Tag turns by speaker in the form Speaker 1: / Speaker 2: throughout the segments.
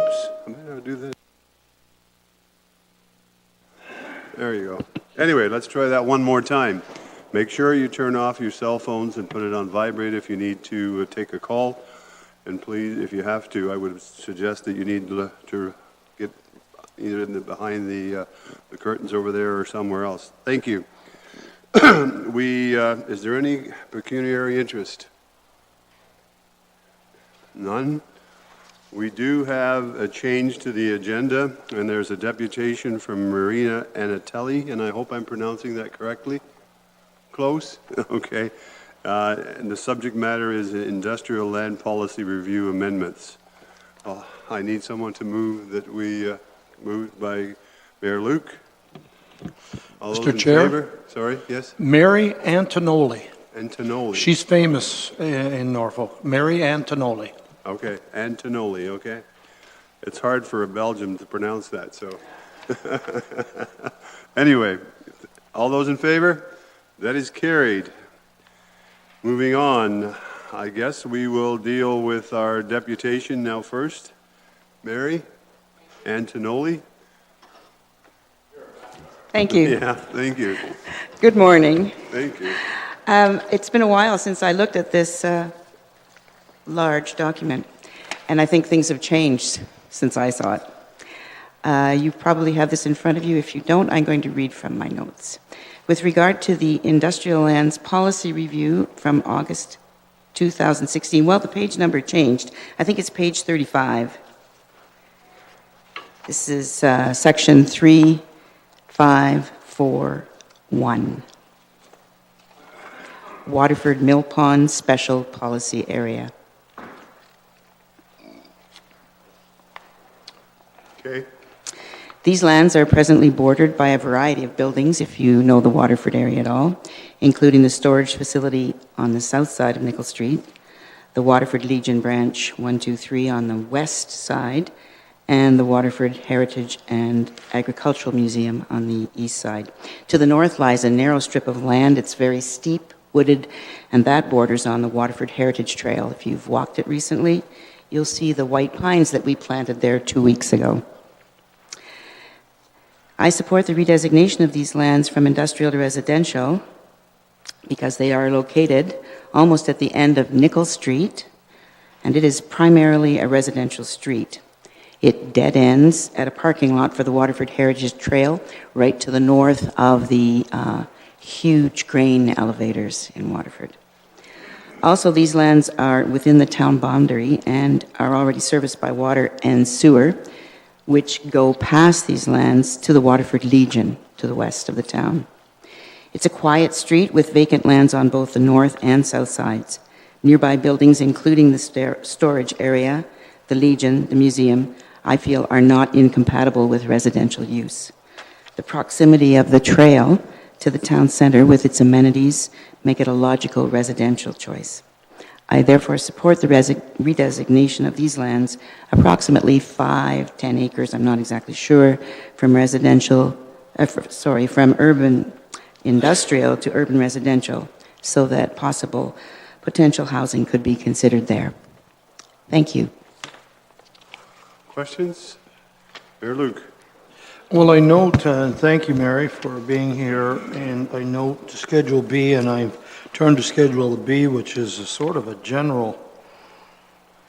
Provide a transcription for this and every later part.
Speaker 1: Oops, I may not do this. There you go. Anyway, let's try that one more time. Make sure you turn off your cell phones and put it on vibrate if you need to take a call. And please, if you have to, I would suggest that you need to get either behind the curtains over there or somewhere else. Thank you. Is there any pecuniary interest? None? We do have a change to the agenda, and there's a deputation from Marina Anatelli, and I hope I'm pronouncing that correctly. Close? Okay. And the subject matter is Industrial Land Policy Review Amendments. I need someone to move that we moved by Mayor Luke. All those in favor? Sorry, yes?
Speaker 2: Mary Antonoli.
Speaker 1: Antonoli.
Speaker 2: She's famous in Norfolk. Mary Antonoli.
Speaker 1: Okay, Antonoli, okay. It's hard for a Belgian to pronounce that, so. Anyway, all those in favor? That is carried. Moving on, I guess we will deal with our deputation now first. Mary Antonoli.
Speaker 3: Thank you.
Speaker 1: Yeah, thank you.
Speaker 3: Good morning.
Speaker 1: Thank you.
Speaker 3: It's been a while since I looked at this large document, and I think things have changed since I saw it. You probably have this in front of you. If you don't, I'm going to read from my notes. With regard to the Industrial Lands Policy Review from August 2016, well, the page number changed. I think it's page 35. This is section 3541. Waterford Mill Pond Special Policy Area.
Speaker 1: Okay.
Speaker 3: These lands are presently bordered by a variety of buildings, if you know the Waterford area at all, including the storage facility on the south side of Nickel Street, the Waterford Legion Branch 123 on the west side, and the Waterford Heritage and Agricultural Museum on the east side. To the north lies a narrow strip of land. It's very steep, wooded, and that borders on the Waterford Heritage Trail. If you've walked it recently, you'll see the white pines that we planted there 2 weeks ago. I support the redesignation of these lands from industrial to residential because they are located almost at the end of Nickel Street, and it is primarily a residential street. It dead ends at a parking lot for the Waterford Heritage Trail right to the north of the huge grain elevators in Waterford. Also, these lands are within the town boundary and are already serviced by water and sewer, which go past these lands to the Waterford Legion to the west of the town. It's a quiet street with vacant lands on both the north and south sides. Nearby buildings, including the storage area, the Legion, the museum, I feel are not incompatible with residential use. The proximity of the trail to the town center with its amenities make it a logical residential choice. I therefore support the redesignation of these lands, approximately 5-10 acres, I'm not exactly sure, from from urban industrial to urban residential, so that possible potential housing could be considered there. Thank you.
Speaker 1: Questions? Mayor Luke.
Speaker 2: Well, I note, and thank you, Mary, for being here, and I note Schedule B, and I turned to Schedule B, which is a sort of a general.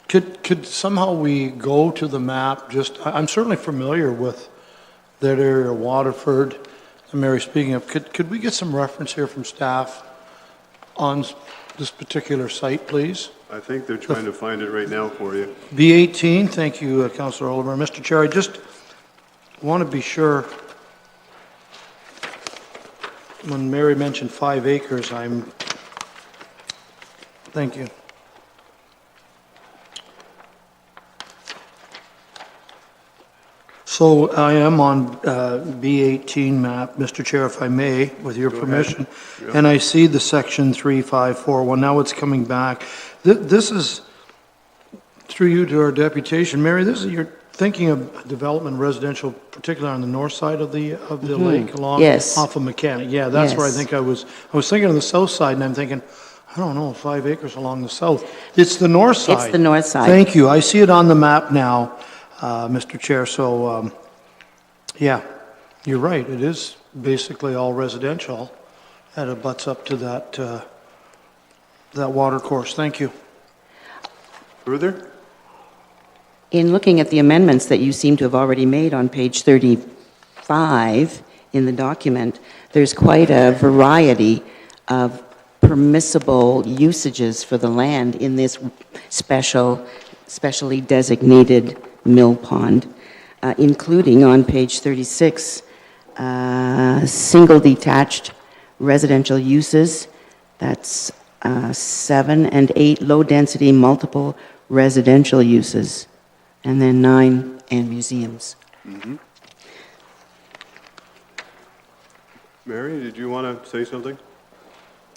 Speaker 2: Could somehow we go to the map? I'm certainly familiar with that area, Waterford, and Mary, speaking of, could we get some reference here from staff on this particular site, please?
Speaker 1: I think they're trying to find it right now for you.
Speaker 2: B18, thank you, Councillor Oliver. Mr. Chair, I just want to be sure, when Mary mentioned 5 acres, thank you. So I am on B18 map, Mr. Chair, if I may, with your permission. Yep. And I see the section 3541. Now it's coming back. This is, through you to our deputation, Mary, you're thinking of development residential, particularly on the north side of the lake, along off of Mechanic. Yeah, that's where I think I was thinking on the south side, and I'm thinking, I don't know, 5 acres along the south. It's the north side.
Speaker 3: It's the north side.
Speaker 2: Thank you. I see it on the map now. Mr. Chair. So, yeah, you're right. It is basically all residential, and it butts up to that water course. Thank you.
Speaker 1: Further?
Speaker 3: In looking at the amendments that you seem to have already made on page 35 in the document, there's quite a variety of permissible usages for the land in this specially designated mill pond, including on page 36, single detached residential uses. That's 7 and 8 low-density multiple residential uses, and then 9 and museums.
Speaker 1: Mary, did you want to say something?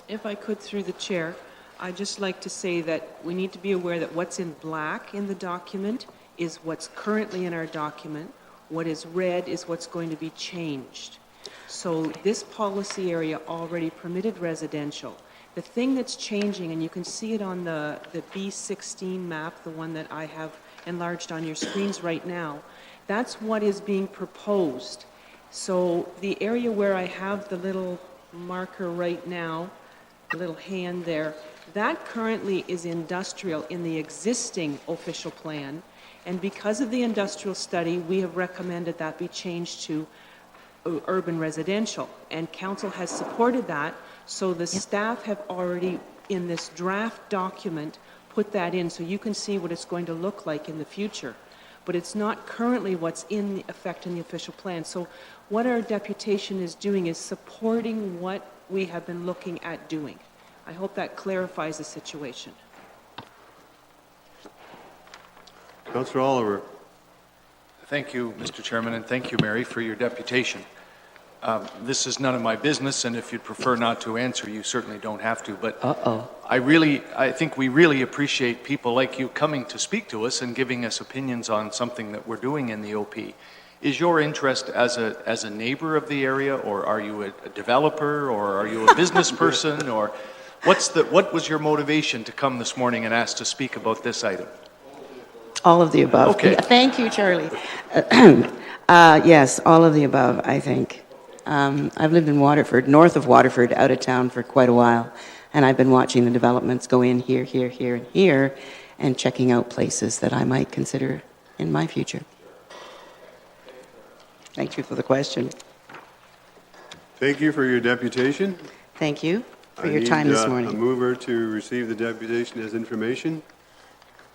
Speaker 4: If I could, through the chair, I'd just like to say that we need to be aware that what's in black in the document is what's currently in our document. What is red is what's going to be changed. So this policy area already permitted residential. The thing that's changing, and you can see it on the B16 map, the one that I have enlarged on your screens right now, that's what is being proposed. So the area where I have the little marker right now, the little hand there, that currently is industrial in the existing official plan. And because of the industrial study, we have recommended that be changed to urban residential. And council has supported that. So the staff have already, in this draft document, put that in so you can see what it's going to look like in the future. But it's not currently what's in effect in the official plan. So what our deputation is doing is supporting what we have been looking at doing. I hope that clarifies the situation.
Speaker 1: Councillor Oliver.
Speaker 5: Thank you, Mr. Chairman, and thank you, Mary, for your deputation. This is none of my business, and if you'd prefer not to answer, you certainly don't have to. But I think we really appreciate people like you coming to speak to us and giving us opinions on something that we're doing in the OP. Is your interest as a neighbor of the area, or are you a developer, or are you a business person, or what was your motivation to come this morning and ask to speak about this item?
Speaker 3: All of the above.
Speaker 5: Okay.
Speaker 3: Thank you, Charlie. Yes, all of the above, I think. I've lived in Waterford, north of Waterford, out of town for quite a while, and I've been watching the developments go in here, here, here, and here, and checking out places that I might consider in my future. Thank you for the question.
Speaker 1: Thank you for your deputation.
Speaker 3: Thank you for your time this
Speaker 1: I need a
Speaker 3: morning.
Speaker 1: mover to receive the deputation as information.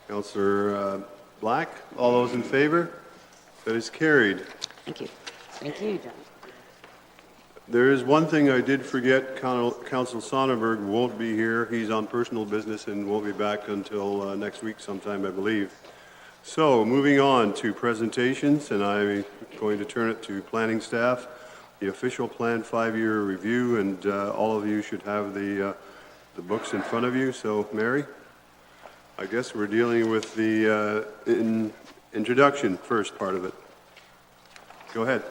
Speaker 1: Councillor Black, all those in favor? That is carried.
Speaker 3: Thank you. Thank you, John.
Speaker 1: There is one thing I did forget. Councillor Sonnenberg won't be here. He's on personal business and won't be back until next week sometime, I believe. So, moving on to presentations, and I'm going to turn it to planning staff. The official plan 5-year review, and all of you should have the books in front of you. So, Mary, I guess we're dealing with the introduction, first part of it. Go ahead.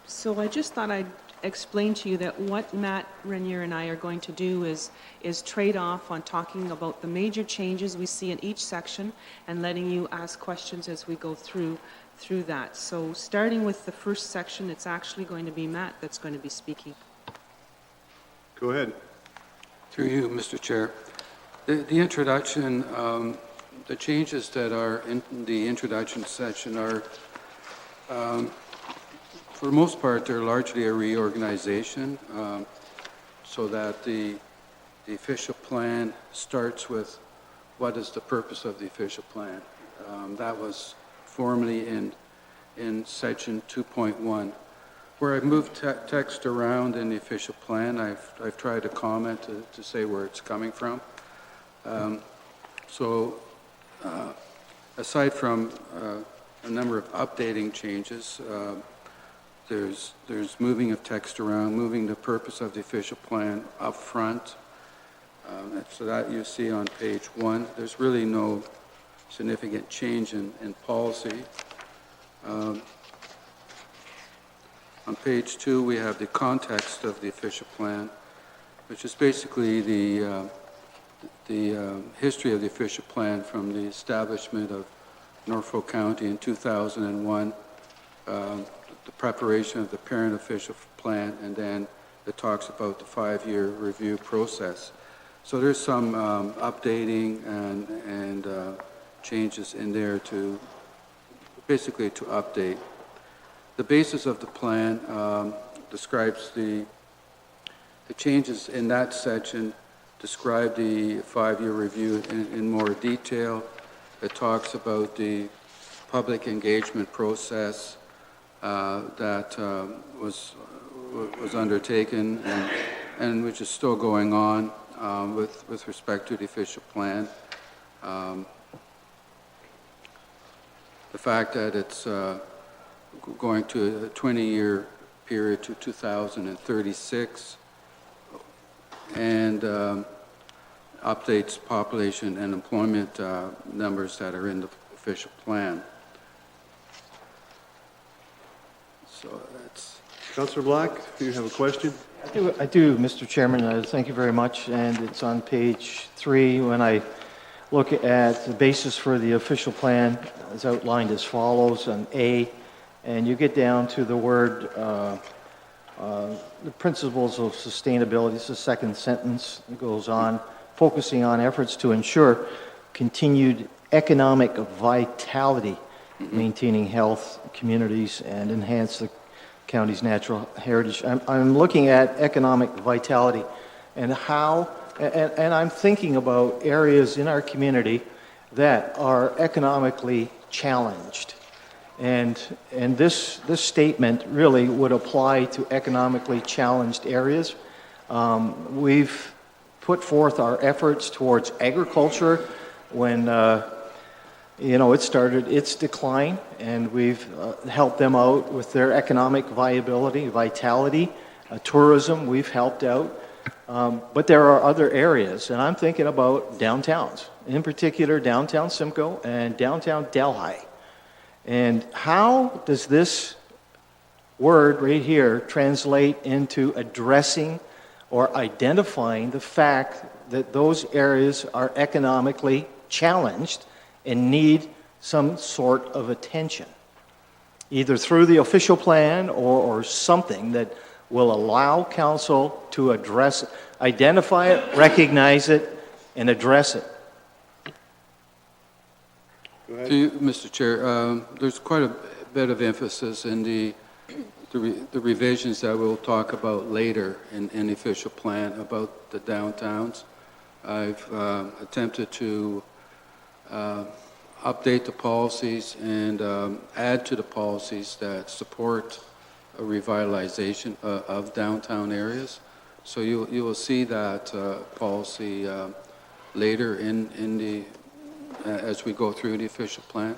Speaker 4: So I just thought I'd explain to you that what Matt Renier and I are going to do is trade off on talking about the major changes we see in each section and letting you ask questions as we go through that. So starting with the first section, it's actually going to be Matt that's going to be speaking.
Speaker 1: Go ahead.
Speaker 6: Through you, Mr. Chair. The introduction, the changes that are in the introduction section are, for the most part, they're largely a reorganization, so that the official plan starts with what is the purpose of the official plan. That was formerly in section 2.1. Where I've moved text around in the official plan, I've tried to comment to say where it's coming from. Aside from a number of updating changes, there's moving of text around, moving the purpose of the official plan up front. So that you see on page 1. There's really no significant change in policy. On page 2, we have the context of the official plan, which is basically the history of the official plan from the establishment of Norfolk County in 2001, the preparation of the parent official plan, and then it talks about the 5-year review process. So there's some updating and changes in there to basically to update. The basis of the plan describes the changes in that section, describe the 5-year review in more detail. It talks about the public engagement process that was undertaken and which is still going on with respect to the official plan. The fact that it's going to a 20-year period to 2036 and updates population and employment numbers that are in the official plan. So that's...
Speaker 1: Councillor Black, do you have a question?
Speaker 2: I do, Mr. Chairman. Thank you very much. And it's on page 3 when I look at the basis for the official plan as outlined as follows on A, and you get down to the word the principles of sustainability. It's the second sentence. It goes on, focusing on efforts to ensure continued economic vitality, maintaining health, communities, and enhance the county's natural heritage. I'm looking at economic vitality and how, and I'm thinking about areas in our community that are economically challenged. And this statement really would apply to economically challenged areas. We've put forth our efforts towards agriculture when it started its decline, and we've helped them out with their economic vitality. Tourism, we've helped out. But there are other areas, and I'm thinking about downtowns, in particular downtown Simcoe and downtown Delhi. And how does this word right here translate into addressing or identifying the fact that those areas are economically challenged and need some sort of attention, either through the official plan or something that will allow council to address it, identify it, recognize it, and address it?
Speaker 6: To you, Mr. Chair, there's quite a bit of emphasis in the revisions that we'll talk about later in the official plan about the downtowns. I've attempted to update the policies and add to the policies that support a revitalization of downtown areas. So you will see that policy later in the as we go through the official plan.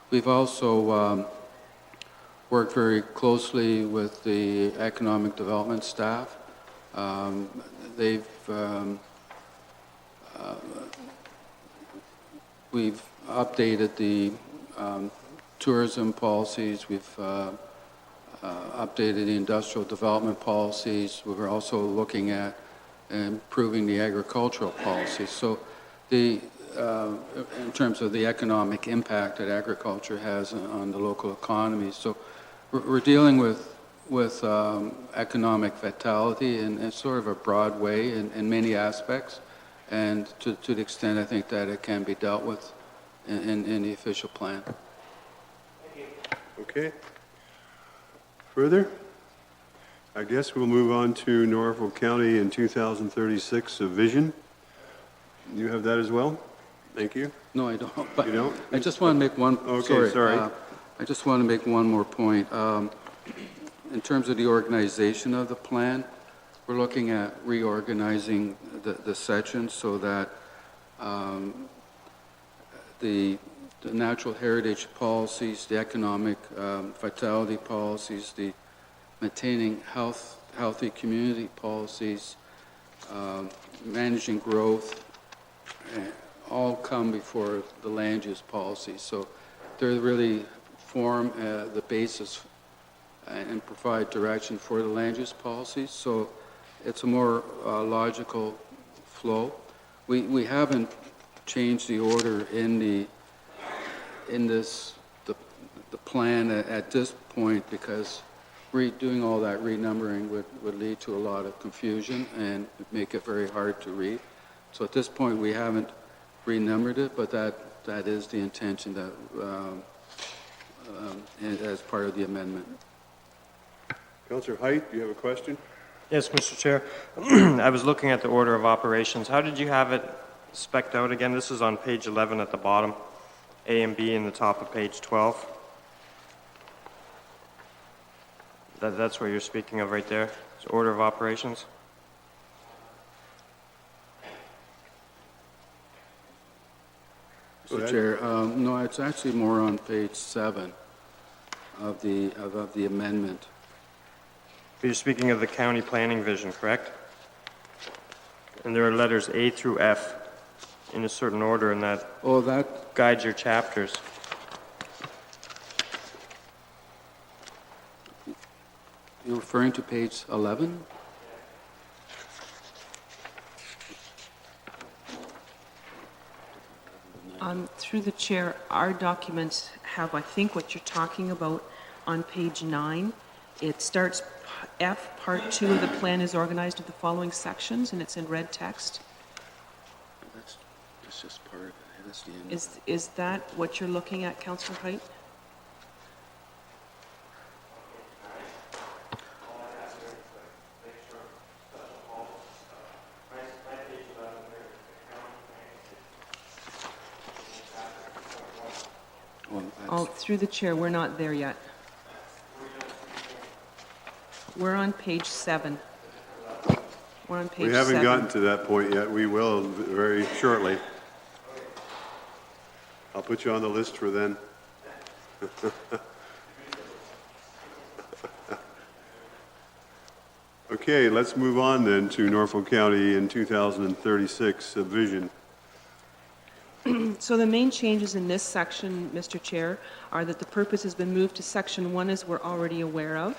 Speaker 6: We've also worked very closely with the economic development staff. We've updated the tourism policies. We've updated the industrial development policies. We're also looking at improving the agricultural policies. So in terms of the economic impact that agriculture has on the local economy. So we're dealing with economic vitality in sort of a broad way in many aspects, and to the extent I think that it can be dealt with in the official plan.
Speaker 1: Okay. Further? I guess we'll move on to Norfolk County in 2036, a vision. You have that as well? Thank you.
Speaker 6: No, I don't. But
Speaker 1: You don't?
Speaker 6: I just want to make one.
Speaker 1: Okay, sorry.
Speaker 6: I just want to make one more point. In terms of the organization of the plan, we're looking at reorganizing the sections so that the natural heritage policies, the economic vitality policies, the maintaining healthy community policies, managing growth, all come before the land use policy. So they really form the basis and provide direction for the land use policies. So it's a more logical flow. We haven't changed the order in in this, the plan at this point, because doing all that renumbering would lead to a lot of confusion and make it very hard to read. So at this point, we haven't renumbered it, but that is the intention that as part of the amendment.
Speaker 1: Councillor Height, do you have a question?
Speaker 7: Yes, Mr. Chair. I was looking at the order of operations. How did you have it spec'd out again? This is on page 11 at the bottom, A and B in the top of page 12. That's what you're speaking of right there. It's order of operations.
Speaker 1: Go
Speaker 6: Mr.
Speaker 1: ahead.
Speaker 6: Chair, no, it's actually more on page 7 of the amendment.
Speaker 7: You're speaking of the county planning vision, correct? And there are letters A through F in a certain order, and that
Speaker 6: Oh, that,
Speaker 7: guides your chapters.
Speaker 6: you're referring to page 11?
Speaker 4: Through the chair, our documents have, I think, what you're talking about on page 9. It starts F, part 2 of the plan is organized of the following sections, and it's in red text.
Speaker 6: That's just part of it. That's the end.
Speaker 4: Is that what you're looking at, Councillor Height?
Speaker 6: Well,
Speaker 4: Oh,
Speaker 6: that's-
Speaker 4: through the chair, we're not there yet. We're on page 7. We're on page 7.
Speaker 1: We haven't gotten to that point yet. We will very shortly. I'll put you on the list for then. Okay, let's move on then to Norfolk County in 2036 vision.
Speaker 4: So the main changes in this section, Mr. Chair, are that the purpose has been moved to section 1, as we're already aware of.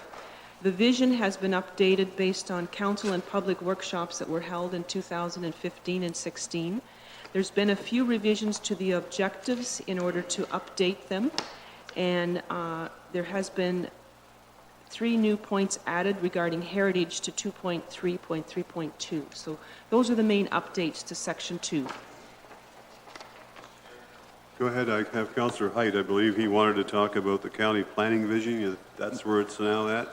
Speaker 4: The vision has been updated based on council and public workshops that were held in 2015 and 16. There's been a few revisions to the objectives in order to update them, and there has been 3 new points added regarding heritage to 2.3.3.2. So those are the main updates to section 2.
Speaker 1: Go ahead, I have Councillor Height. I believe he wanted to talk about the county planning vision. That's where it's now at.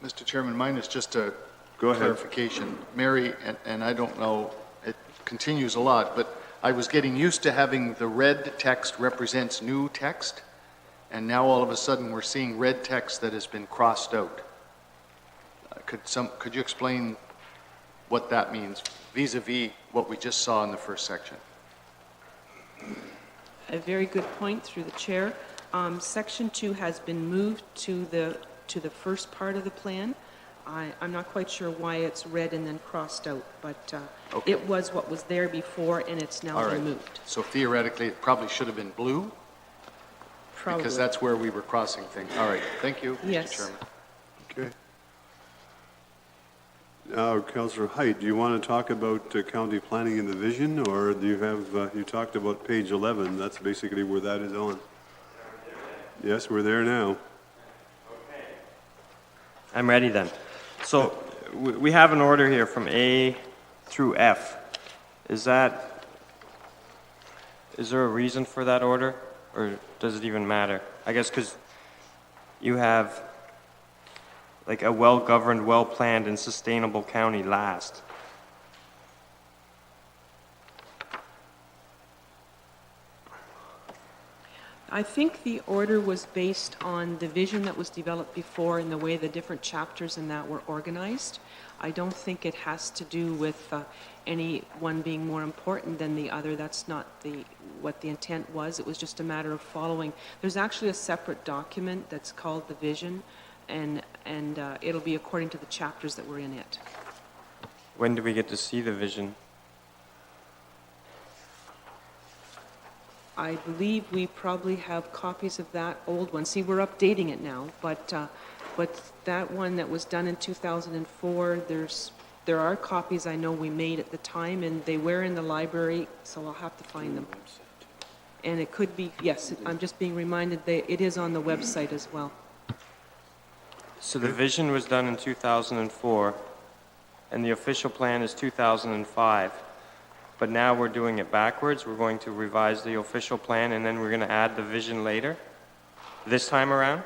Speaker 5: Mr. Chairman, mine is just a
Speaker 1: Go ahead.
Speaker 5: clarification. Mary, and I don't know, it continues a lot, but I was getting used to having the red text represents new text, and now all of a sudden we're seeing red text that has been crossed out. Could you explain what that means vis-a-vis what we just saw in the first section?
Speaker 4: A very good point through the chair. Section 2 has been moved to the first part of the plan. I'm not quite sure why it's red and then crossed out, but
Speaker 5: Okay.
Speaker 4: it was what was there before, and it's now
Speaker 5: All right.
Speaker 4: been moved.
Speaker 5: So theoretically, it probably should have been blue,
Speaker 4: Probably.
Speaker 5: because that's where we were crossing things. All right, thank you,
Speaker 4: Yes.
Speaker 5: Mr. Chairman.
Speaker 1: Okay. Now, Councillor Height, do you want to talk about county planning and the vision, or do you have, you talked about page 11, that's basically where that is on? Yes, we're there now.
Speaker 7: I'm ready then. So we have an order here from A through F. Is there a reason for that order, or does it even matter? I guess because you have like a well-governed, well-planned, and sustainable county last.
Speaker 4: I think the order was based on the vision that was developed before and the way the different chapters in that were organized. I don't think it has to do with any one being more important than the other. That's not what the intent was. It was just a matter of following. There's actually a separate document that's called the vision, and it'll be according to the chapters that were in it.
Speaker 7: When do we get to see the vision?
Speaker 4: I believe we probably have copies of that old one. See, we're updating it now, but that one that was done in 2004, there are copies I know we made at the time, and they were in the library, so I'll have to find them. And it could be, yes, I'm just being reminded that it is on the website as well.
Speaker 7: So the vision was done in 2004, and the official plan is 2005. But now we're doing it backwards. We're going to revise the official plan, and then we're going to add the vision later, this time around?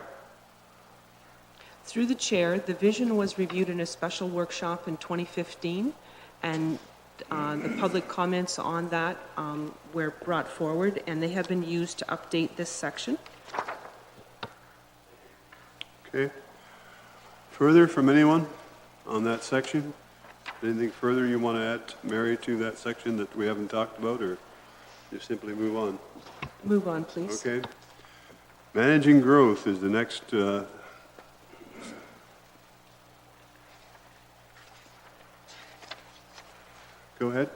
Speaker 4: Through the chair, the vision was reviewed in a special workshop in 2015, and the public comments on that were brought forward, and they have been used to update this section.
Speaker 1: Okay. Further from anyone on that section? Anything further you want to add, Mary, to that section that we haven't talked about, or just simply move on?
Speaker 4: Move on, please.
Speaker 1: Okay. Managing growth is the next, go ahead.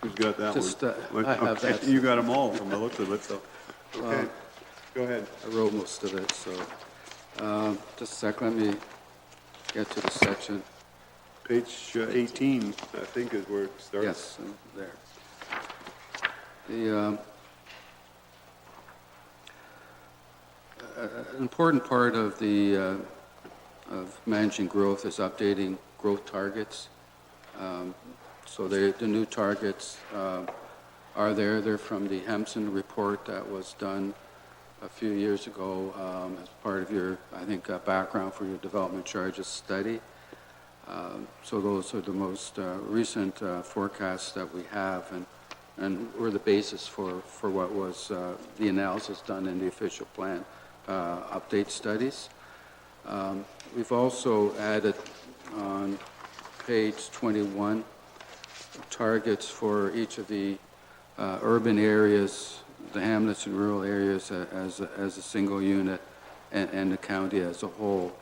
Speaker 1: Who's got that
Speaker 6: Just,
Speaker 1: one?
Speaker 6: I have
Speaker 1: Okay,
Speaker 6: that.
Speaker 1: You got them all from the looks of it, so, okay. Go ahead.
Speaker 6: I wrote most of it, so, just a sec, let me get to the section.
Speaker 1: Page 18, I think, is where it starts.
Speaker 6: Yes, there. The an important part of the of managing growth is updating growth targets. So the new targets are there. They're from the Hempson report that was done a few years ago as part of your, I think, background for your development charges study. So those are the most recent forecasts that we have, and were the basis for what was the analysis done in the official plan update studies. We've also added on page 21 targets for each of the urban areas, the hamlets and rural areas as a single unit, and the county as a whole.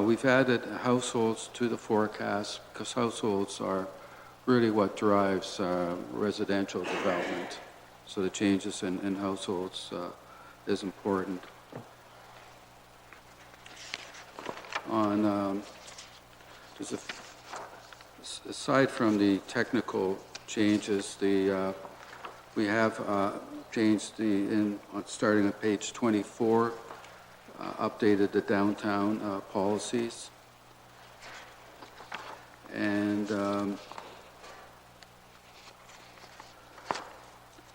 Speaker 6: We've added households to the forecast because households are really what drives residential development. So the changes in households is important. Aside from the technical changes, we have changed starting at page 24, updated the downtown policies. And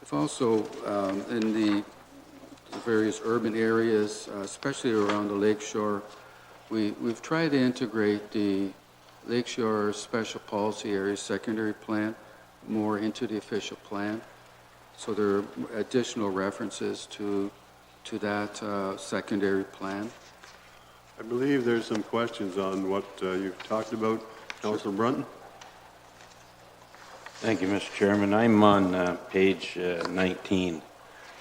Speaker 6: we've also, in the various urban areas, especially around the lakeshore, we've tried to integrate the Lakeshore Special Policy Area Secondary Plan more into the official plan. So there are additional references to that secondary plan.
Speaker 1: I believe there's some questions on what you've talked about. Councilor Brunton?
Speaker 8: Thank you, Mr. Chairman. I'm on page 19.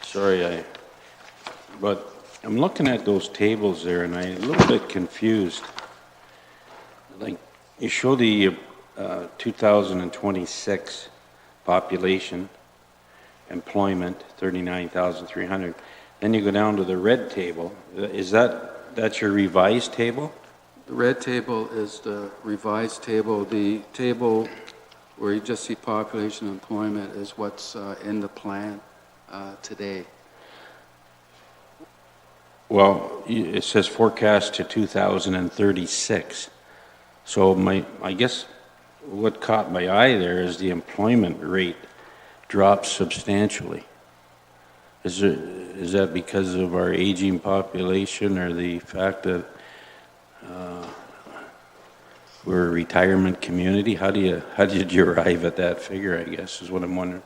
Speaker 8: Sorry, but I'm looking at those tables there, and I'm a little bit confused. Like, you show the 2026 population, employment, 39,300. Then you go down to the red table. Is that's your revised table?
Speaker 6: The red table is the revised table. The table where you just see population and employment is what's in the plan today.
Speaker 8: Well, it says forecast to 2036. So I guess what caught my eye there is the employment rate drops substantially. Is that because of our aging population, or the fact that we're a retirement community? How did you arrive at that figure, I guess, is what I'm wondering.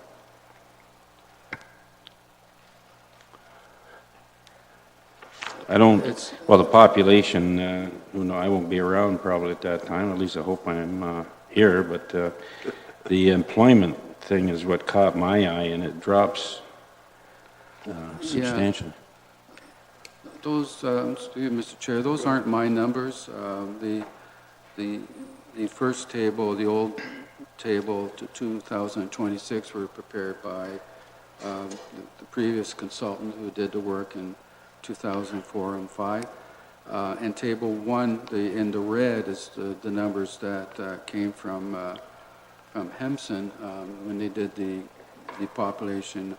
Speaker 8: Well, the population, I won't be around probably at that time, at least I hope I'm here, but the employment thing is what caught my eye, and it drops substantially.
Speaker 6: Yeah. Those, Mr. Chair, those aren't my numbers. The first table, the old table to 2026 were prepared by the previous consultant who did the work in 2004 and 5. And table 1, in the red, is the numbers that came from Hempson when they did the the population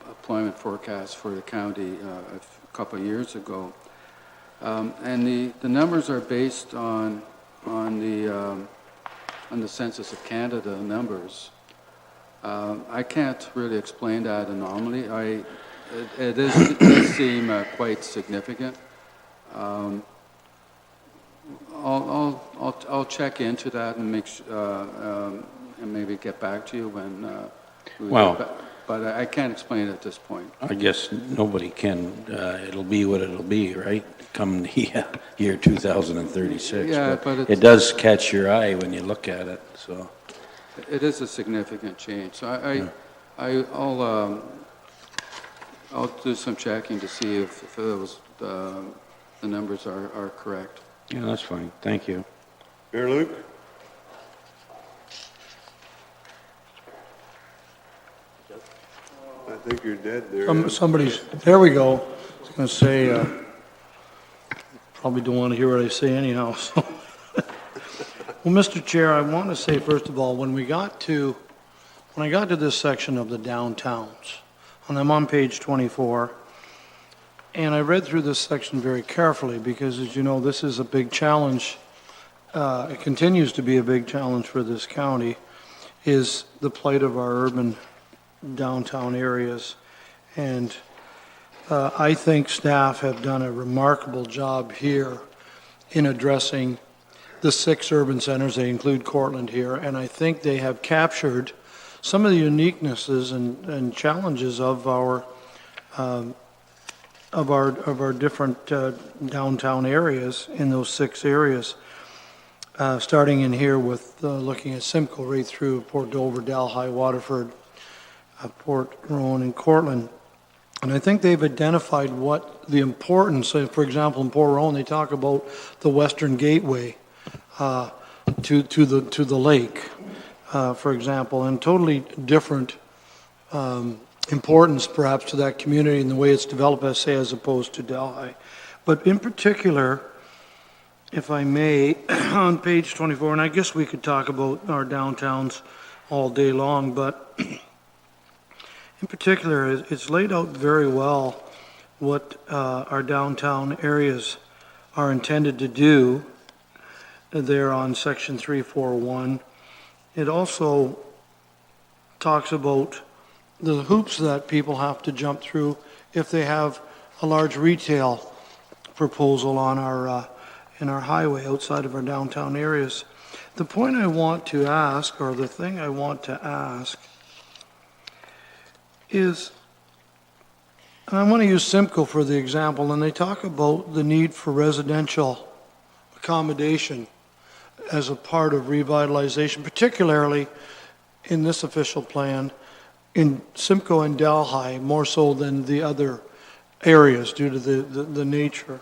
Speaker 6: employment forecast for the county a couple of years ago. And the numbers are based on the Census of Canada numbers. I can't really explain that anomaly. It does seem quite significant. I'll check into that and and maybe get back to you when we
Speaker 8: Well,
Speaker 6: get back. But I can't explain it at this point.
Speaker 8: I guess nobody can, it'll be what it'll be, right? Come the year 2036.
Speaker 6: Yeah, but
Speaker 8: it does catch your eye when you look at it, so.
Speaker 6: It is a significant change. So I'll do some checking to see if those, the numbers are correct.
Speaker 8: Yeah, that's fine. Thank you.
Speaker 1: Mayor Luke? I think you're dead there.
Speaker 2: Somebody's, there we go. I was going to say, probably don't want to hear what I say anyhow, so. Well, Mr. Chair, I want to say, first of all, when I got to this section of the downtowns, and I'm on page 24, and I read through this section very carefully because, as you know, this is a big challenge. It continues to be a big challenge for this county, is the plight of our urban downtown areas. And I think staff have done a remarkable job here in addressing the 6 urban centers. They include Cortland here, and I think they have captured some of the uniquenesses and challenges of our different downtown areas in those 6 areas. Starting in here with looking at Simcoe right through Port Dover, Delhi, Waterford, Port Rowan, and Cortland. And I think they've identified what the importance, for example, in Port Rowan, they talk about the Western Gateway to the lake, for example, and totally different importance perhaps to that community and the way it's developed, as opposed to Delhi. But in particular, if I may, on page 24, and I guess we could talk about our downtowns all day long, but in particular, it's laid out very well what our downtown areas are intended to do there on section 341. It also talks about the hoops that people have to jump through if they have a large retail proposal on our in our highway outside of our downtown areas. The point I want to ask, or the thing I want to ask, is, and I want to use Simcoe for the example, and they talk about the need for residential accommodation as a part of revitalization, particularly in this official plan in Simcoe and Delhi, more so than the other areas due to the nature.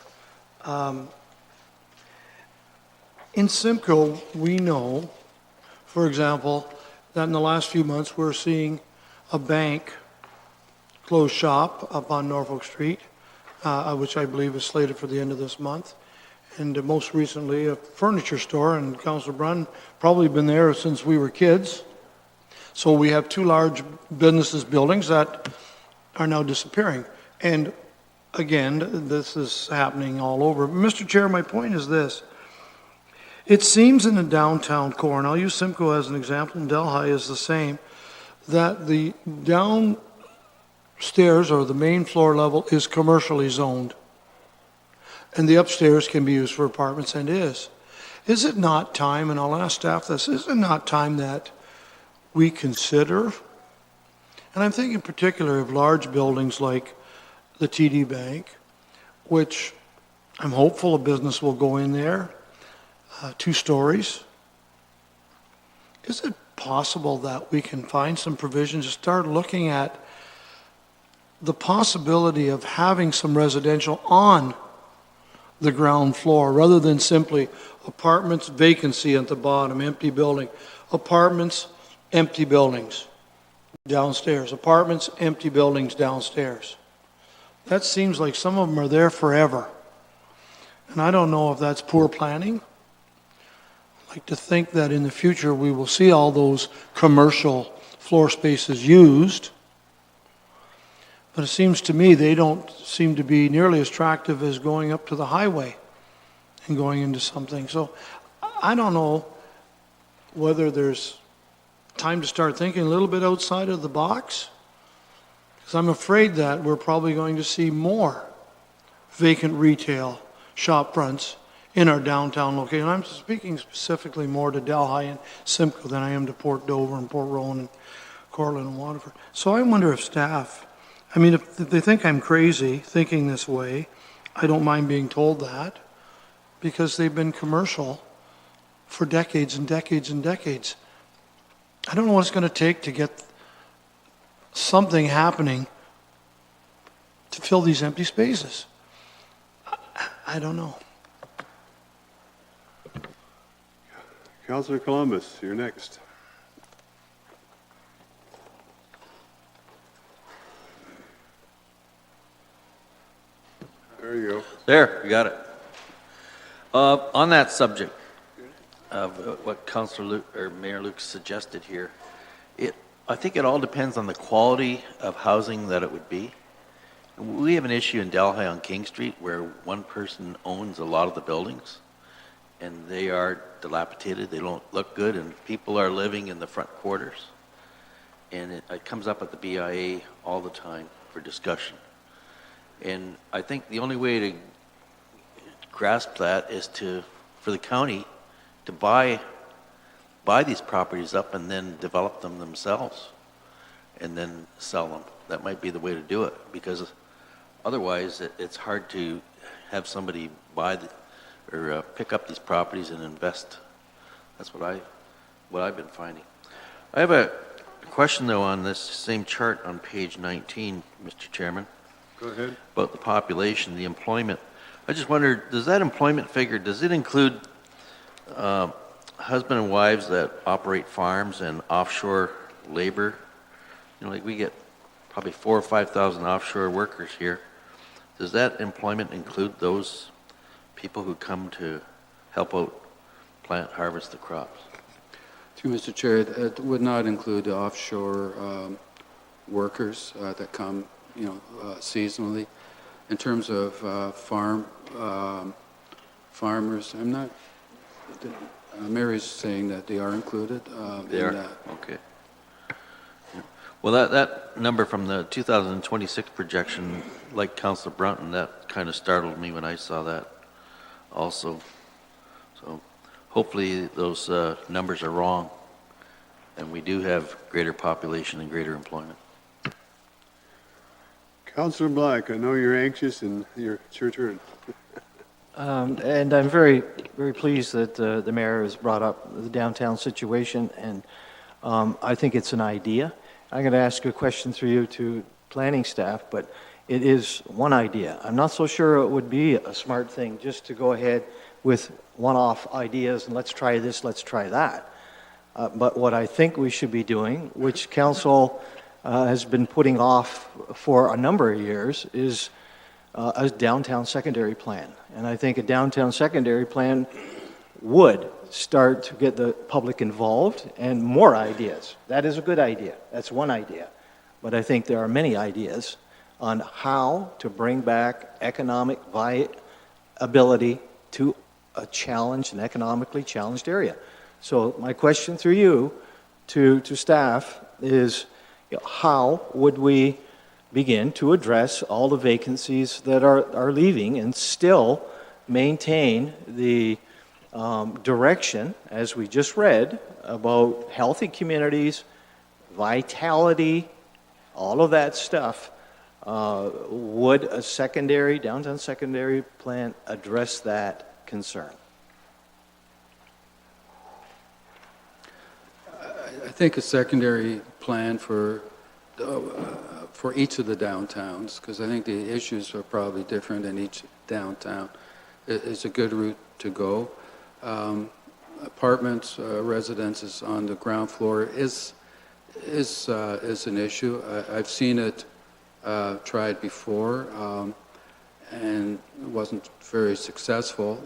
Speaker 2: In Simcoe, we know, for example, that in the last few months we're seeing a bank close shop up on Norfolk Street, which I believe is slated for the end of this month. And most recently, a furniture store, and Councilor Brunn probably been there since we were kids. So we have 2 large businesses buildings that are now disappearing. And again, this is happening all over. Mr. Chair, my point is this. It seems in the downtown core, and I'll use Simcoe as an example, and Delhi is the same, that the downstairs or the main floor level is commercially zoned. And the upstairs can be used for apartments, and is. Is it not time, and I'll ask staff this, is it not time that we consider, and I'm thinking in particular of large buildings like the TD Bank, which I'm hopeful a business will go in there, 2 stories. Is it possible that we can find some provisions to start looking at the possibility of having some residential on the ground floor rather than simply apartments, vacancy at the bottom, empty building, apartments, empty buildings downstairs, apartments, empty buildings downstairs? That seems like some of them are there forever. And I don't know if that's poor planning. I'd like to think that in the future we will see all those commercial floor spaces used. But it seems to me they don't seem to be nearly as attractive as going up to the highway and going into something. So I don't know whether there's time to start thinking a little bit outside of the box, because I'm afraid that we're probably going to see more vacant retail shop fronts in our downtown location. I'm speaking specifically more to Delhi and Simcoe than I am to Port Dover and Port Rowan and Cortland and Waterford. So I wonder if staff, I mean, if they think I'm crazy thinking this way, I don't mind being told that, because they've been commercial for decades and decades and decades. I don't know what it's going to take to get something happening to fill these empty spaces. I don't know.
Speaker 1: Councillor Columbus, you're next. There you go.
Speaker 9: There, you got it. On that subject of what Councillor or Mayor Luke suggested here, I think it all depends on the quality of housing that it would be. We have an issue in Delhi on King Street where one person owns a lot of the buildings, and they are dilapidated, they don't look good, and people are living in the front quarters. And it comes up at the BIA all the time for discussion. And I think the only way to grasp that is for the county to buy these properties up and then develop them themselves and then sell them. That might be the way to do it, because otherwise it's hard to have somebody buy or pick up these properties and invest. That's what I've been finding. I have a question though on this same chart on page 19, Mr. Chairman.
Speaker 1: Go ahead.
Speaker 9: About the population, the employment. I just wondered, does that employment figure, does it include husband and wives that operate farms and offshore labor? You know, like we get probably 4,000 or 5,000 offshore workers here. Does that employment include those people who come to help out plant, harvest the crops?
Speaker 6: Through Mr. Chair, it would not include the offshore workers that come, seasonally. In terms of farmers, I'm not. Mary's saying that they are included.
Speaker 9: They are? Okay. Yeah. Well, that number from the 2026 projection, like Councillor Brunton, that kind of startled me when I saw that also. So hopefully those numbers are wrong and we do have greater population and greater employment.
Speaker 1: Councillor Black, I know you're anxious and it's your turn.
Speaker 10: And I'm very, very pleased that the mayor has brought up the downtown situation, and I think it's an idea. I'm going to ask a question through you to planning staff, but it is one idea. I'm not so sure it would be a smart thing just to go ahead with one-off ideas and let's try this, let's try that. But what I think we should be doing, which council has been putting off for a number of years, is a downtown secondary plan. And I think a downtown secondary plan would start to get the public involved and more ideas. That is a good idea. That's one idea. But I think there are many ideas on how to bring back economic viability to a challenged, an economically challenged area. So my question through you to staff is, how would we begin to address all the vacancies that are leaving and still maintain the direction, as we just read, about healthy communities, vitality, all of that stuff? Would a downtown secondary plan address that concern?
Speaker 6: I think a secondary plan for each of the downtowns, because I think the issues are probably different in each downtown, is a good route to go. Apartments, residences on the ground floor is an issue. I've seen it tried before, and it wasn't very successful.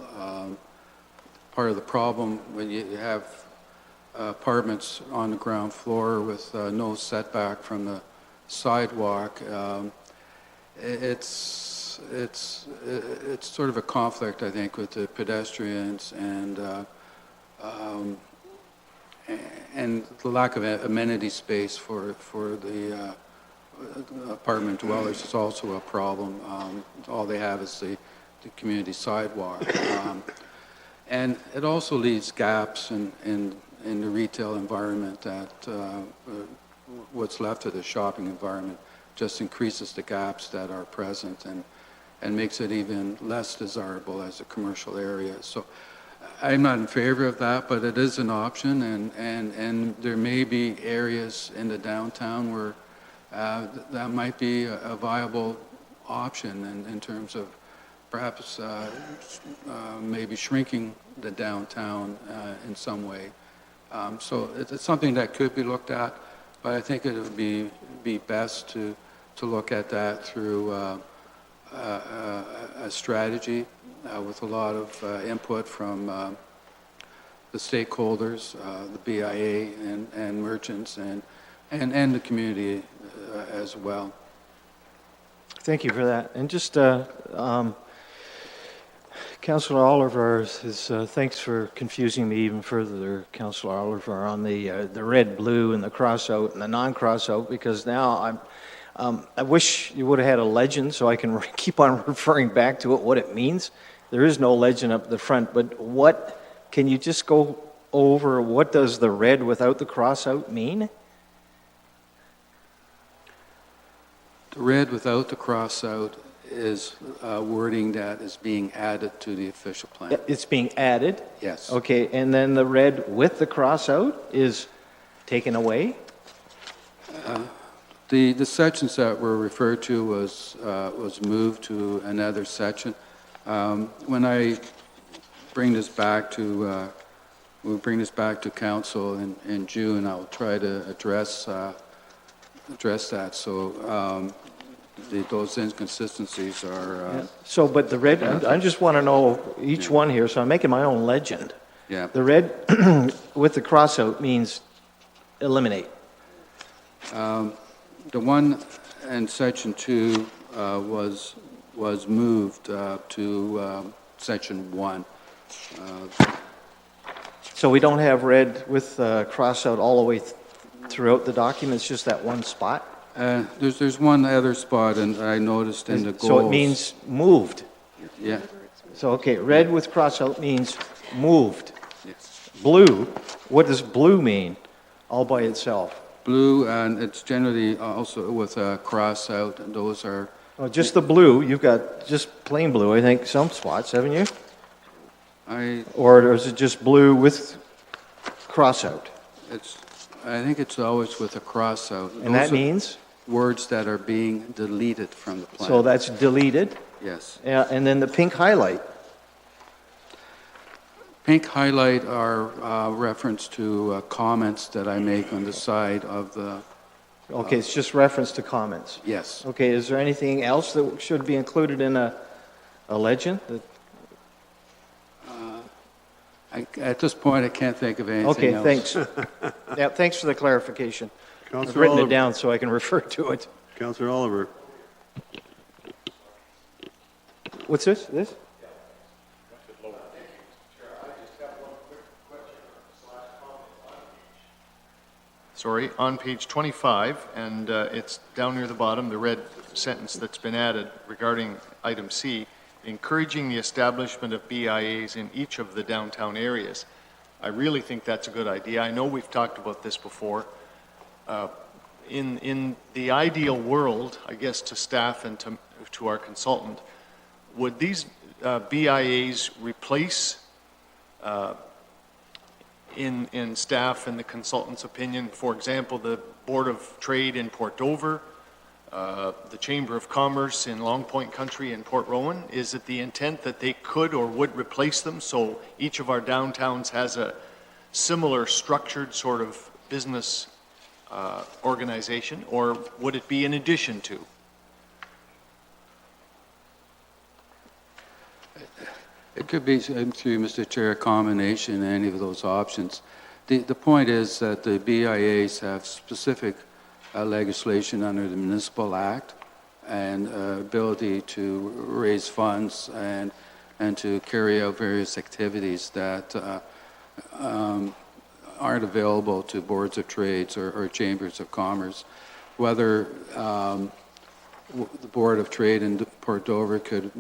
Speaker 6: Part of the problem when you have apartments on the ground floor with no setback from the sidewalk. It's sort of a conflict, I think, with the pedestrians and the lack of amenity space for the apartment dwellers is also a problem. All they have is the community sidewalk. And it also leaves gaps in the retail environment that what's left of the shopping environment just increases the gaps that are present and makes it even less desirable as a commercial area. So I'm not in favor of that, but it is an option, and there may be areas in the downtown where that might be a viable option in terms of perhaps maybe shrinking the downtown in some way. So it's something that could be looked at, but I think it would be best to look at that through a strategy with a lot of input from the stakeholders, the BIA and merchants and the community as well.
Speaker 10: Thank you for that. And just, Councillor Oliver says, thanks for confusing me even further, Councillor Oliver, on the red, blue, and the cross-out and the non-cross-out, because now I wish you would have had a legend so I can keep on referring back to it, what it means. There is no legend up the front, but can you just go over what does the red without the cross-out mean?
Speaker 6: The red without the cross-out is wording that is being added to the official plan.
Speaker 10: It's being added?
Speaker 6: Yes.
Speaker 10: Okay, and then the red with the cross-out is taken away?
Speaker 6: The sections that were referred to was moved to another section. When I bring this back to we'll bring this back to council in June, I'll try to address that. So those inconsistencies are.
Speaker 10: So, but the red, I just want to know each one here, so I'm making my own legend.
Speaker 6: Yeah.
Speaker 10: The red with the cross-out means eliminate.
Speaker 6: The one in section 2 was moved to section 1.
Speaker 10: So we don't have red with cross-out all the way throughout the document, it's just that one spot?
Speaker 6: There's one other spot, and I noticed in the goals.
Speaker 10: So it means moved.
Speaker 6: Yeah.
Speaker 10: So, okay, red with cross-out means moved.
Speaker 6: Yes.
Speaker 10: Blue, what does blue mean all by itself?
Speaker 6: Blue, and it's generally also with a cross out, and those are.
Speaker 10: Oh, just the blue, you've got just plain blue, I think, some spots, haven't you? Or is it just blue with cross-out?
Speaker 6: I think it's always with a cross out.
Speaker 10: And that means?
Speaker 6: Words that are being deleted from the plan.
Speaker 10: So that's deleted?
Speaker 6: Yes.
Speaker 10: Yeah, and then the pink highlight?
Speaker 6: Pink highlight are reference to comments that I make on the side of the.
Speaker 10: Okay, it's just reference to comments.
Speaker 6: Yes.
Speaker 10: Okay, is there anything else that should be included in a legend?
Speaker 6: At this point, I can't think of anything else.
Speaker 10: Okay, thanks. Yeah, thanks for the clarification. I've
Speaker 1: Councillor
Speaker 10: written
Speaker 1: Oliver.
Speaker 10: it down so I can refer to it.
Speaker 1: Councillor Oliver.
Speaker 10: What's this? This?
Speaker 5: Sorry, on page 25, and it's down near the bottom, the red sentence that's been added regarding item C, encouraging the establishment of BIAs in each of the downtown areas. I really think that's a good idea. I know we've talked about this before. In the ideal world, I guess to staff and to our consultant, would these BIAs replace in staff and the consultant's opinion, for example, the Board of Trade in Port Dover, the Chamber of Commerce in Long Point Country in Port Rowan? Is it the intent that they could or would replace them so each of our downtowns has a similar structured sort of business organization, or would it be in addition to? It
Speaker 6: could be, through Mr. Chair, a combination of any of those options. The point is that the BIAs have specific legislation under the Municipal Act and ability to raise funds and to carry out various activities that aren't available to boards of trades or chambers of commerce. Whether the Board of Trade in Port Dover could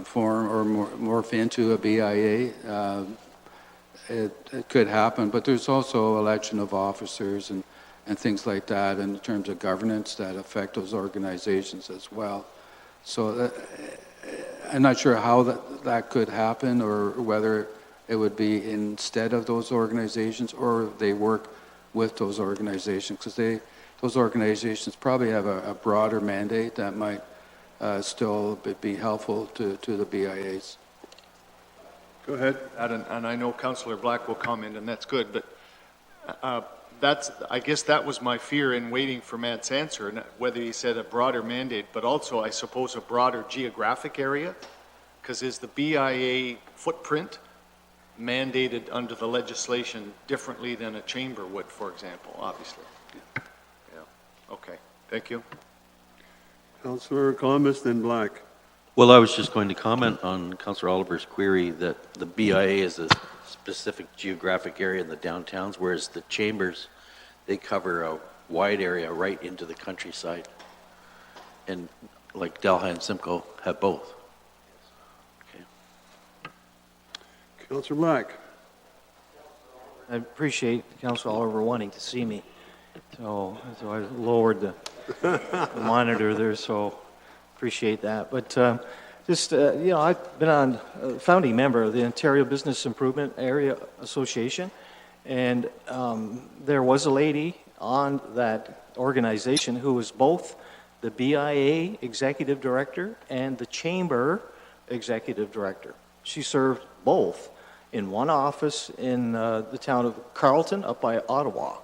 Speaker 6: form or morph into a BIA, it could happen, but there's also election of officers and things like that in terms of governance that affect those organizations as well. So I'm not sure how that could happen or whether it would be instead of those organizations or they work with those organizations, because those organizations probably have a broader mandate that might still be helpful to the BIAs.
Speaker 1: Go ahead.
Speaker 5: And I know Councillor Black will comment, and that's good, but I guess that was my fear in waiting for Matt's answer, and whether he said a broader mandate, but also, I suppose, a broader geographic area, because is the BIA footprint mandated under the legislation differently than a chamber would, for example, obviously? Yeah. Okay. Thank you.
Speaker 1: Councillor Columbus, then Black.
Speaker 9: Well, I was just going to comment on Councillor Oliver's query that the BIA is a specific geographic area in the downtowns, whereas the chambers, they cover a wide area right into the countryside. And like Delhi and Simcoe have both. Okay.
Speaker 1: Councillor Black.
Speaker 10: I appreciate Councilor Oliver wanting to see me. So I lowered the monitor there, so appreciate that. But I've been on a founding member of the Ontario Business Improvement Area Association, and there was a lady on that organization who was both the BIA executive director and the chamber executive director. She served both in one office in the town of Carleton up by Ottawa.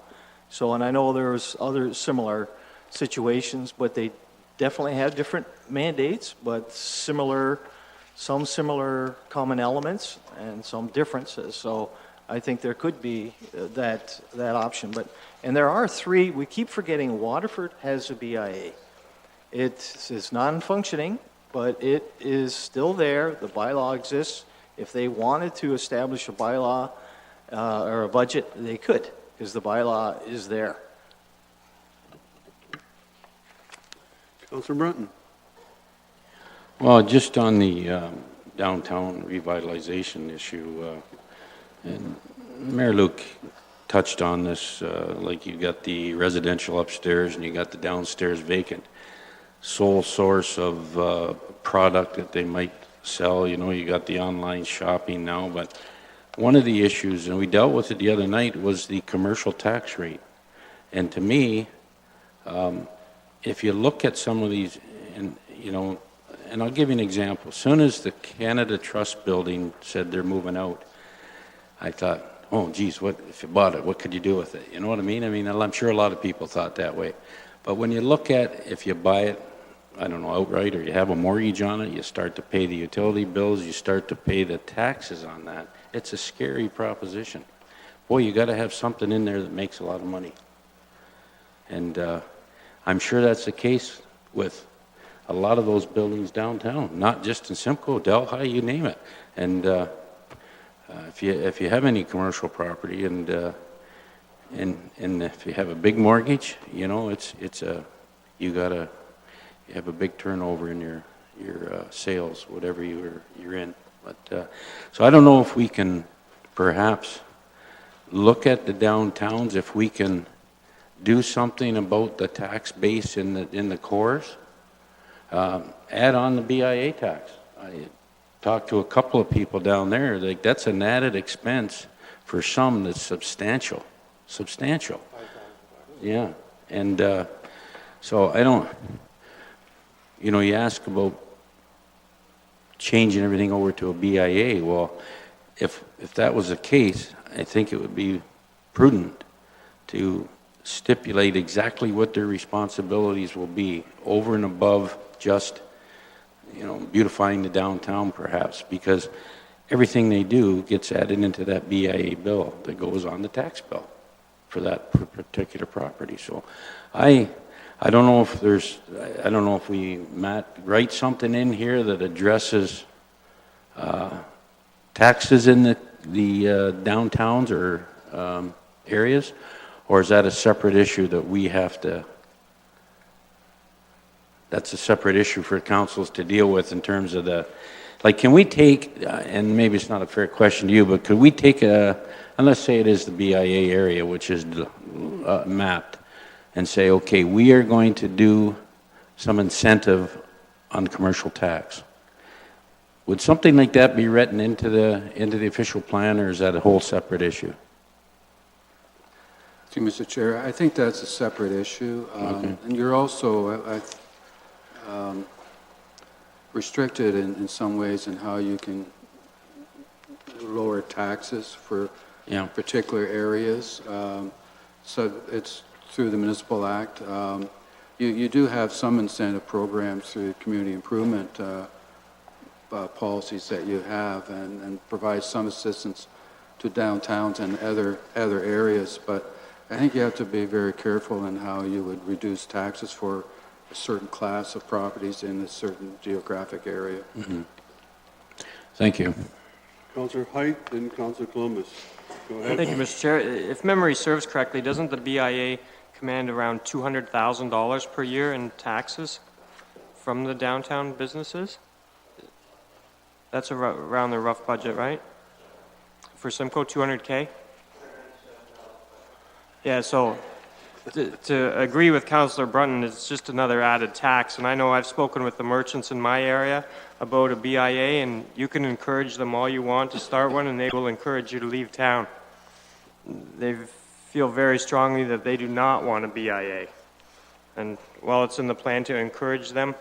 Speaker 10: So, and I know there's other similar situations, but they definitely have different mandates, but some similar common elements and some differences. So I think there could be that option. And there are three. We keep forgetting Waterford has a BIA. It is non-functioning, but it is still there. The bylaw exists. If they wanted to establish a bylaw or a budget, they could, because the bylaw is there.
Speaker 1: Councillor Brunton.
Speaker 8: Well, just on the downtown revitalization issue, and Mayor Luke touched on this, like you got the residential upstairs and you got the downstairs vacant. Sole source of product that they might sell, you got the online shopping now, but one of the issues, and we dealt with it the other night, was the commercial tax rate. And to me, if you look at some of these, and I'll give you an example. As soon as the Canada Trust building said they're moving out, I thought, oh, geez, what if you bought it? What could you do with it? You know what I mean? I'm sure a lot of people thought that way. But when you look at, if you buy it, I don't know, outright, or you have a mortgage on it, you start to pay the utility bills, you start to pay the taxes on that. It's a scary proposition. Boy, you got to have something in there that makes a lot of money. And I'm sure that's the case with a lot of those buildings downtown, not just in Simcoe, Delhi, you name it. And if you have any commercial property and if you have a big mortgage, you have a big turnover in your sales, whatever you're in. But so I don't know if we can perhaps look at the downtowns, if we can do something about the tax base in the cores, add on the BIA tax. I talked to a couple of people down there, like that's an added expense for some that's substantial. Yeah, and so I don't, you ask about changing everything over to a BIA. Well, if that was the case, I think it would be prudent to stipulate exactly what their responsibilities will be over and above just, beautifying the downtown perhaps, because everything they do gets added into that BIA bill that goes on the tax bill for that particular property. So I don't know if I don't know if we, Matt, write something in here that addresses taxes in the downtowns or areas, or is that a separate issue that we have to, that's a separate issue for councils to deal with in terms of the, like, can we take, and maybe it's not a fair question to you, but could we take and let's say it is the BIA area, which is mapped, and say, okay, we are going to do some incentive on commercial tax. Would something like that be written into the official plan, or is that a whole separate issue?
Speaker 6: Thank you, Mr. Chair. I think that's a separate issue.
Speaker 8: Okay.
Speaker 6: And you're also restricted in some ways in how you can lower taxes for particular areas. So it's through the Municipal Act. You do have some incentive programs through community improvement policies that you have, and provide some assistance to downtowns and other areas. But I think you have to be very careful in how you would reduce taxes for a certain class of properties in a certain geographic area.
Speaker 8: Mm-hmm. Thank you.
Speaker 1: Councillor Height and Councillor Columbus. Go ahead.
Speaker 7: Thank you, Mr. Chair. If memory serves correctly, doesn't the BIA command around $200,000 per year in taxes from the downtown businesses? That's around the rough budget, right? For Simcoe, 200K? Yeah, so to agree with Councillor Brunton, it's just another added tax. And I know I've spoken with the merchants in my area about a BIA, and you can encourage them all you want to start one, and they will encourage you to leave town. They feel very strongly that they do not want a BIA. And while it's in the plan to encourage them,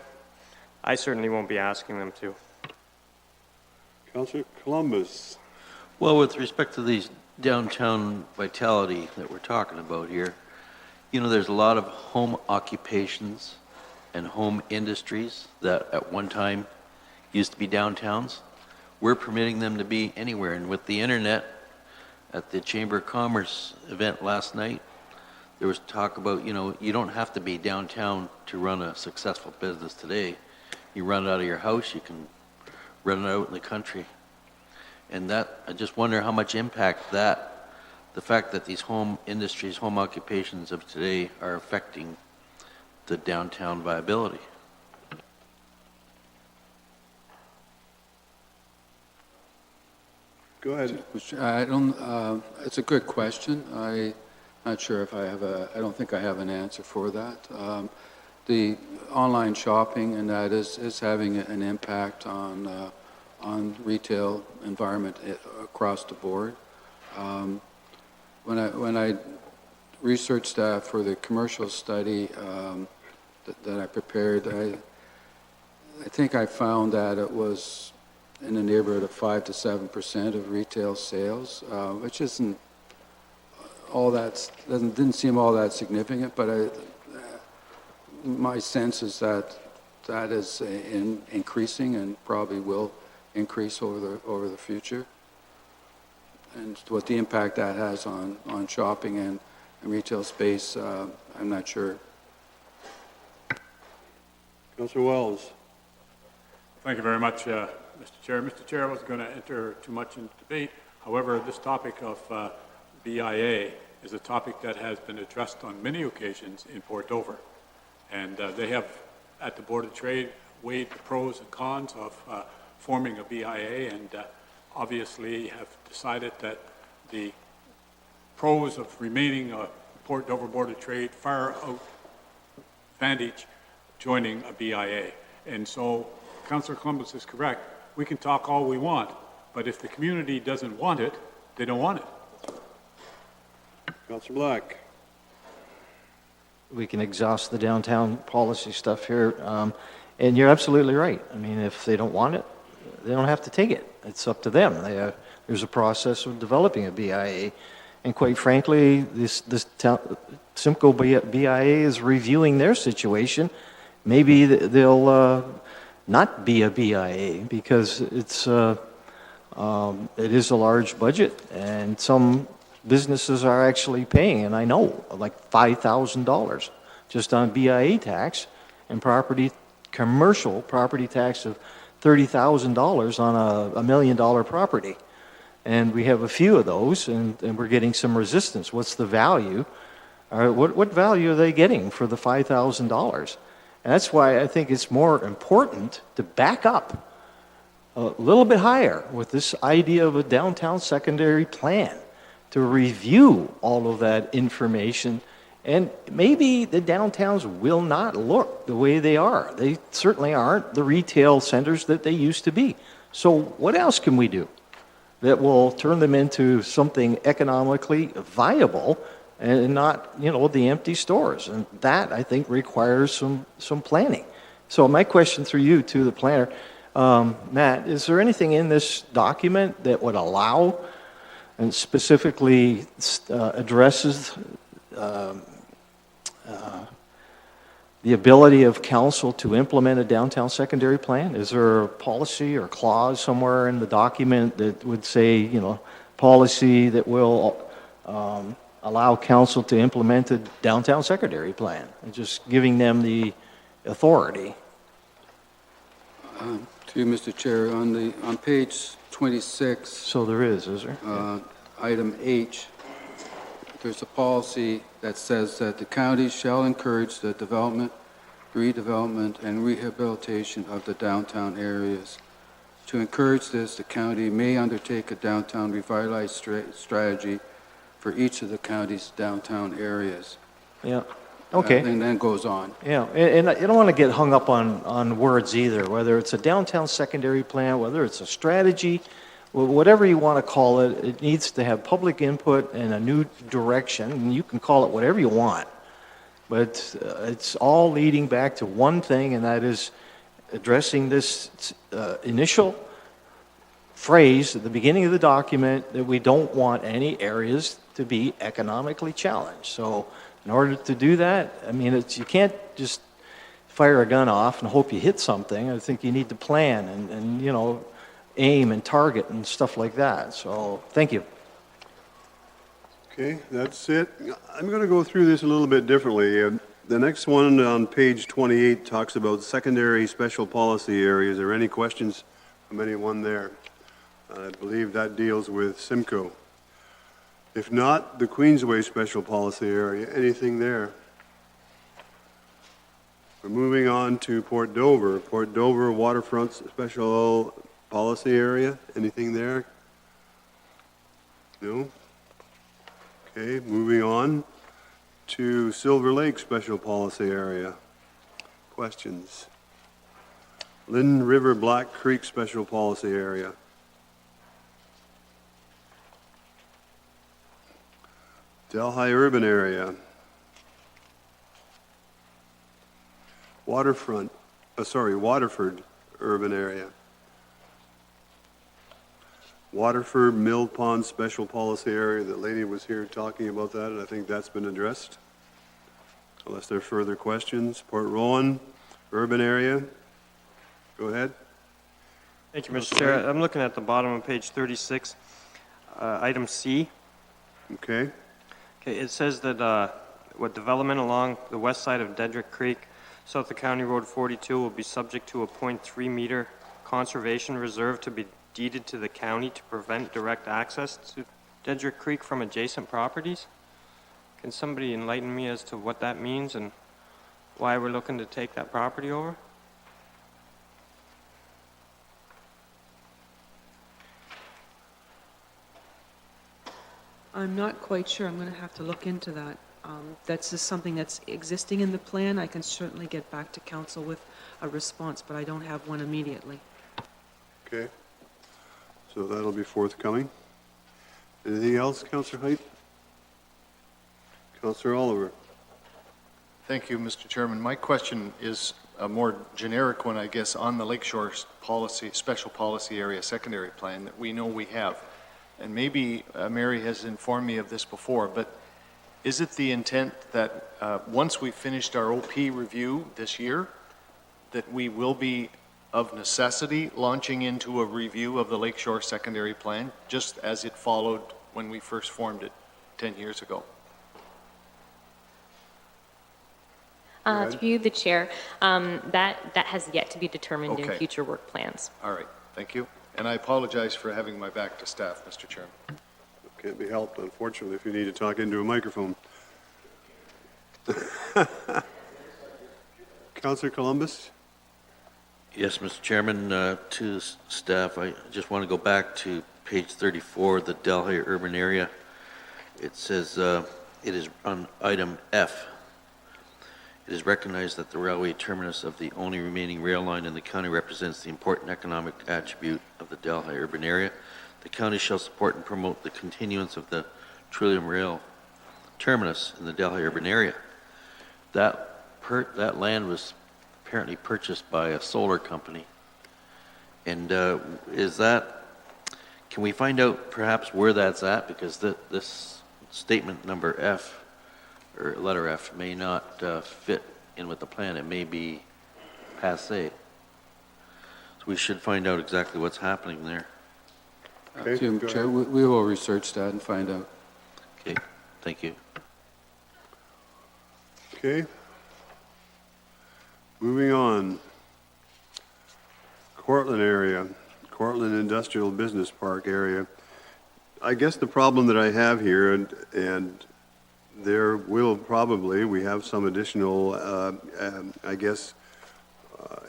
Speaker 7: I certainly won't be asking them to.
Speaker 1: Councillor Columbus.
Speaker 9: Well, with respect to these downtown vitality that we're talking about here, you know, there's a lot of home occupations and home industries that at one time used to be downtowns. We're permitting them to be anywhere. And with the internet, at the Chamber of Commerce event last night, there was talk about, you know, you don't have to be downtown to run a successful business today. You run it out of your house, you can run it out in the country. And that, I just wonder how much impact that, the fact that these home industries, home occupations of today are affecting the downtown viability.
Speaker 1: Go ahead.
Speaker 6: I don't, it's a good question. I'm not sure if I don't think I have an answer for that. The online shopping and that is having an impact on retail environment across the board. When I researched for the commercial study that I prepared, I think I found that it was in the neighborhood of 5 to 7% of retail sales, which isn't all that, didn't seem all that significant, but my sense is that that is increasing and probably will increase over the future. And what the impact that has on shopping and retail space, I'm not sure.
Speaker 1: Councillor Wells.
Speaker 11: Thank you very much, Mr. Chair. Mr. Chair, I wasn't going to enter too much into debate. However, this topic of BIA is a topic that has been addressed on many occasions in Port Dover. And they have, at the Board of Trade, weighed the pros and cons of forming a BIA, and obviously have decided that the pros of remaining a Port Dover Board of Trade far advantage joining a BIA. And so Councillor Columbus is correct. We can talk all we want, but if the community doesn't want it, they don't want it.
Speaker 1: Councillor Black.
Speaker 10: We can exhaust the downtown policy stuff here. And you're absolutely right. I mean, if they don't want it, they don't have to take it. It's up to them. There's a process of developing a BIA. And quite frankly, this Simcoe BIA is reviewing their situation. Maybe they'll not be a BIA because it's It is a large budget, and some businesses are actually paying, and I know, like $5,000 just on BIA tax and commercial property tax of $30,000 on a $1 million property. And we have a few of those, and we're getting some resistance. What's the value? What value are they getting for the $5,000? And that's why I think it's more important to back up a little bit higher with this idea of a downtown secondary plan, to review all of that information. And maybe the downtowns will not look the way they are. They certainly aren't the retail centers that they used to be. So what else can we do that will turn them into something economically viable and not, the empty stores? And that, I think, requires some planning. So my question through you to the planner, Matt, is there anything in this document that would allow and specifically addresses the ability of council to implement a downtown secondary plan? Is there a policy or clause somewhere in the document that would say, policy that will allow council to implement a downtown secondary plan, and just giving them the authority?
Speaker 6: To you, Mr. Chair, on page 26.
Speaker 10: So there is there?
Speaker 6: Item H, there's a policy that says that the county shall encourage the development, redevelopment, and rehabilitation of the downtown areas. To encourage this, the county may undertake a downtown revitalized strategy for each of the county's downtown areas.
Speaker 10: Yeah. Okay.
Speaker 6: And then goes on.
Speaker 10: Yeah, and I don't want to get hung up on words either, whether it's a downtown secondary plan, whether it's a strategy, whatever you want to call it, it needs to have public input and a new direction, and you can call it whatever you want. But it's all leading back to one thing, and that is addressing this initial phrase at the beginning of the document that we don't want any areas to be economically challenged. So in order to do that, I mean, you can't just fire a gun off and hope you hit something. I think you need to plan and aim and target and stuff like that. So thank you.
Speaker 1: Okay, that's it. I'm going to go through this a little bit differently. The next one on page 28 talks about secondary special policy areas. Are there any questions from anyone there? I believe that deals with Simcoe. If not, the Queensway Special Policy Area, anything there? We're moving on to Port Dover. Port Dover Waterfront Special Policy Area, anything there? No? Okay, moving on to Silver Lake Special Policy Area. Questions? Lynn River Black Creek Special Policy Area. Delhi Urban Area. Waterfront, Waterford Urban Area. Waterford Mill Pond Special Policy Area. The lady was here talking about that, and I think that's been addressed. Unless there are further questions. Port Rowan Urban Area. Go ahead.
Speaker 7: Thank you, Mr. Chair. I'm looking at the bottom of page 36, item C.
Speaker 1: Okay.
Speaker 7: Okay, it says that what development along the west side of Dedrick Creek, south of County Road 42, will be subject to a 0.3 meter conservation reserve to be deeded to the county to prevent direct access to Dedrick Creek from adjacent properties. Can somebody enlighten me as to what that means and why we're looking to take that property over?
Speaker 4: I'm not quite sure. I'm going to have to look into that. That's just something that's existing in the plan. I can certainly get back to council with a response, but I don't have one immediately.
Speaker 1: Okay. So that'll be forthcoming. Anything else, Councillor Height? Councillor Oliver.
Speaker 5: Thank you, Mr. Chairman. My question is a more generic one, I guess, on the Lakeshore policy, special policy area secondary plan that we know we have. And maybe Mary has informed me of this before, but is it the intent that once we've finished our OP review this year, that we will be of necessity, launching into a review of the Lakeshore Secondary Plan, just as it followed when we first formed it 10 years ago.
Speaker 12: Through the chair, that has yet to be determined in
Speaker 5: Okay.
Speaker 12: future work plans.
Speaker 5: All right, thank you. And I apologize for having my back to staff, Mr. Chairman.
Speaker 1: Can't be helped, unfortunately, if you need to talk into a microphone. Councillor Columbus?
Speaker 9: Yes, Mr. Chairman, to staff, I just want to go back to page 34, the Delhi urban area. It says, it is on item F. It is recognized that the railway terminus of the only remaining rail line in the county represents the important economic attribute of the Delhi urban area. The county shall support and promote the continuance of the Trillium Rail terminus in the Delhi urban area. That land was apparently purchased by a solar company. And can we find out perhaps where that's at? Because this statement number F, or letter F, may not fit in with the plan. It may be passé. So we should find out exactly what's happening there.
Speaker 1: Okay,
Speaker 6: Through
Speaker 1: go
Speaker 6: the Chair,
Speaker 1: ahead.
Speaker 6: we will research that and find out.
Speaker 9: Okay, thank you.
Speaker 1: Okay. Moving on. Cortland area, Cortland Industrial Business Park area. I guess the problem that I have here, and there will probably, we have some additional,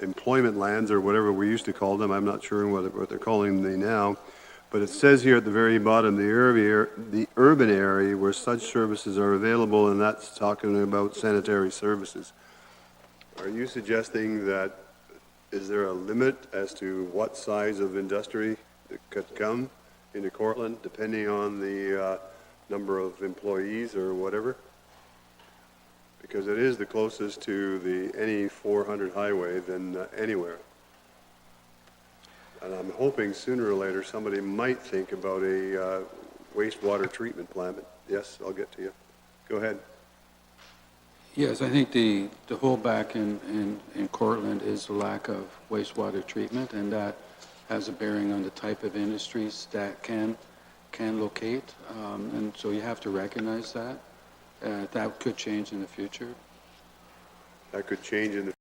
Speaker 1: employment lands or whatever we used to call them. I'm not sure what they're calling them now. But it says here at the very bottom, the urban area where such services are available, and that's talking about sanitary services. Are you suggesting that, is there a limit as to what size of industry that could come into Cortland, depending on the number of employees or whatever? Because it is the closest to the NE 400 highway than anywhere. And I'm hoping sooner or later somebody might think about a wastewater treatment plant. But yes, I'll get to you. Go ahead.
Speaker 6: Yes, I think the holdback in Cortland is the lack of wastewater treatment, and that has a bearing on the type of industries that can locate. And so you have to recognize that. That could change in the future.
Speaker 1: That could change in the